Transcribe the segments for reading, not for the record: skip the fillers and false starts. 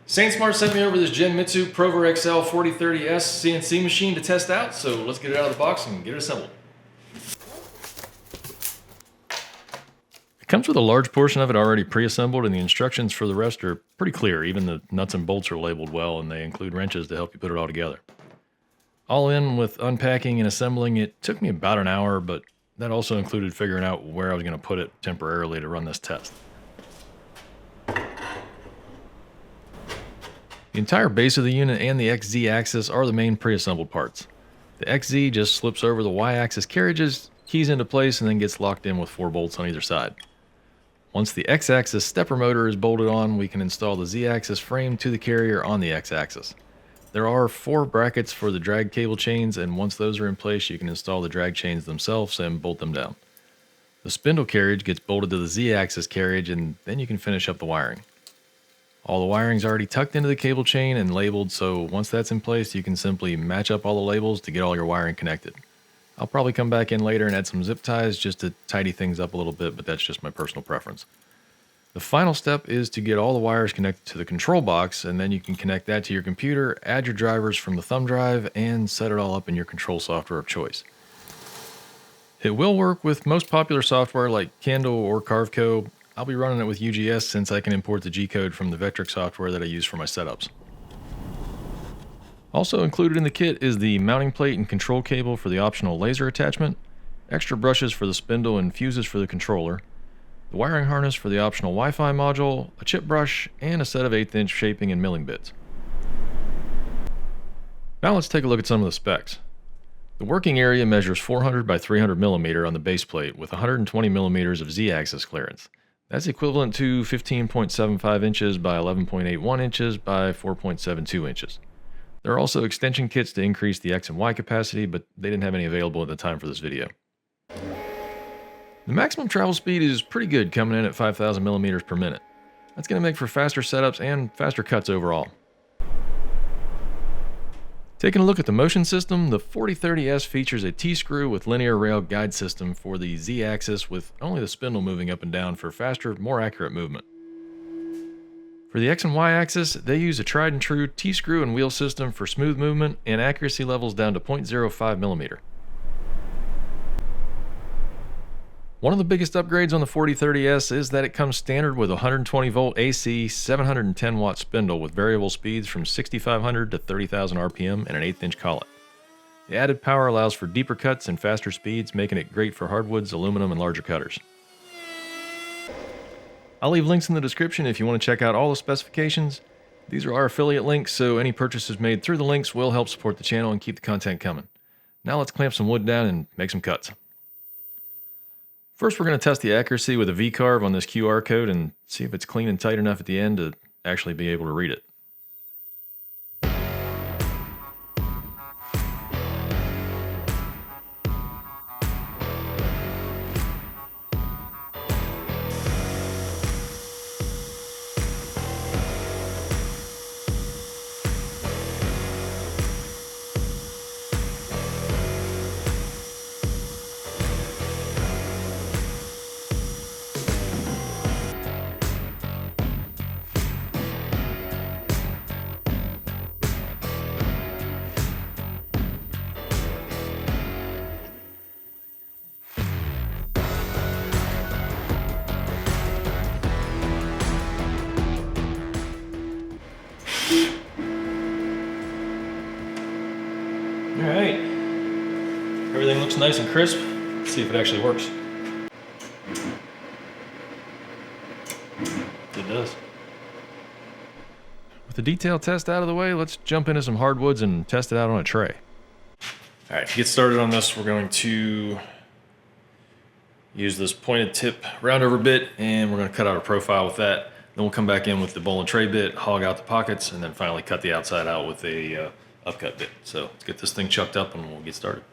SaintSmart sent me over this Genmitsu PROVerXL 4030S CNC machine to test out, so let's get it out of the box and get it assembled. It comes with a large portion of it already pre-assembled, and the instructions for the rest are pretty clear. Even the nuts and bolts are labeled well, and they include wrenches to help you put it all together. All in with unpacking and assembling, it took me about an hour, but that also included figuring out where I was going to put it temporarily to run this test. The entire base of the unit and the XZ axis are the main pre-assembled parts. The XZ just slips over the Y-axis carriages, keys into place, and then gets locked in with 4 bolts on either side. Once the X-axis stepper motor is bolted on, we can install the Z-axis frame to the carrier on the X-axis. There are 4 brackets for the drag cable chains, and once those are in place, you can install the drag chains themselves and bolt them down. The spindle carriage gets bolted to the Z-axis carriage, and then you can finish up the wiring. All the wiring's already tucked into the cable chain and labeled, so once that's in place, you can simply match up all the labels to get all your wiring connected. I'll probably come back in later and add some zip ties just to tidy things up a little bit, but that's just my personal preference. The final step is to get all the wires connected to the control box, and then you can connect that to your computer, add your drivers from the thumb drive, and set it all up in your control software of choice. It will work with most popular software like Candle or Carveco. I'll be running it with UGS since I can import the G-code from the Vectric software that I use for my setups. Also included in the kit is the mounting plate and control cable for the optional laser attachment, extra brushes for the spindle and fuses for the controller, the wiring harness for the optional Wi-Fi module, a chip brush, and a set of 1/8" shaping and milling bits. Now let's take a look at some of the specs. The working area measures 400 by 300 millimeter on the base plate with 120 millimeters of Z-axis clearance. That's equivalent to 15.75 inches by 11.81 inches by 4.72 inches. There are also extension kits to increase the X and Y capacity, but they didn't have any available at the time for this video. The maximum travel speed is pretty good, coming in at 5,000 millimeters per minute. That's going to make for faster setups and faster cuts overall. Taking a look at the motion system, the 4030S features a T-screw with linear rail guide system for the Z-axis with only the spindle moving up and down for faster, more accurate movement. For the X and Y axis, they use a tried and true T-screw and wheel system for smooth movement and accuracy levels down to 0.05 millimeter. One of the biggest upgrades on the 4030S is that it comes standard with a 120 volt AC 710 watt spindle with variable speeds from 6,500 to 30,000 RPM and an 1/8" collet. The added power allows for deeper cuts and faster speeds, making it great for hardwoods, aluminum, and larger cutters. I'll leave links in the description if you want to check out all the specifications. These are our affiliate links, so any purchases made through the links will help support the channel and keep the content coming. Now let's clamp some wood down and make some cuts. First, we're going to test the accuracy with a V-carve on this QR code and see if it's clean and tight enough at the end to actually be able to read it. Alright, everything looks nice and crisp. Let's see if it actually works. It does. With the detail test out of the way, let's jump into some hardwoods and test it out on a tray. Alright, to get started on this, we're going to use this pointed tip roundover bit, and we're going to cut out a profile with that. Then we'll come back in with the bowl and tray bit, hog out the pockets, and then finally cut the outside out with a upcut bit. So let's get this thing chucked up and we'll get started.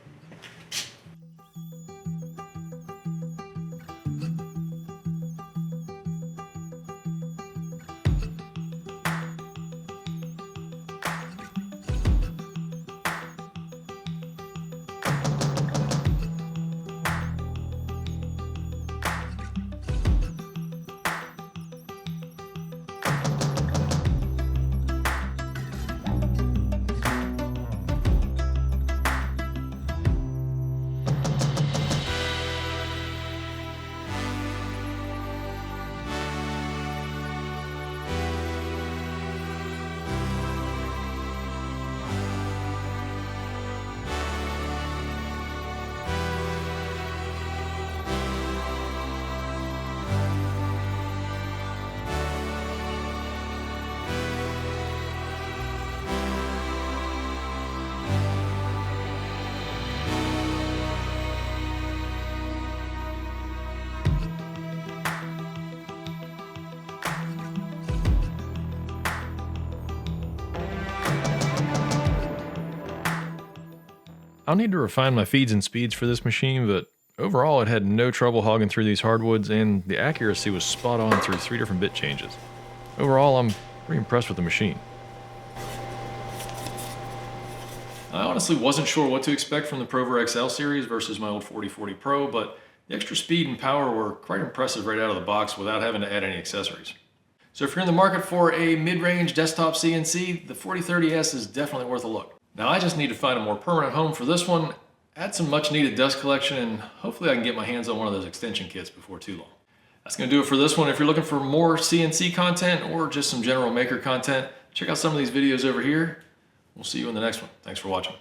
I'll need to refine my feeds and speeds for this machine, but overall it had no trouble hogging through these hardwoods, and the accuracy was spot on through 3 different bit changes. Overall, I'm pretty impressed with the machine. I honestly wasn't sure what to expect from the PROVerXL series versus my old 4040 Pro, but the extra speed and power were quite impressive right out of the box without having to add any accessories. So if you're in the market for a mid-range desktop CNC, the 4030S is definitely worth a look. Now I just need to find a more permanent home for this one, add some much needed dust collection, and hopefully I can get my hands on one of those extension kits before too long. That's going to do it for this one. If you're looking for more CNC content or just some general maker content, check out some of these videos over here. We'll see you in the next one. Thanks for watching.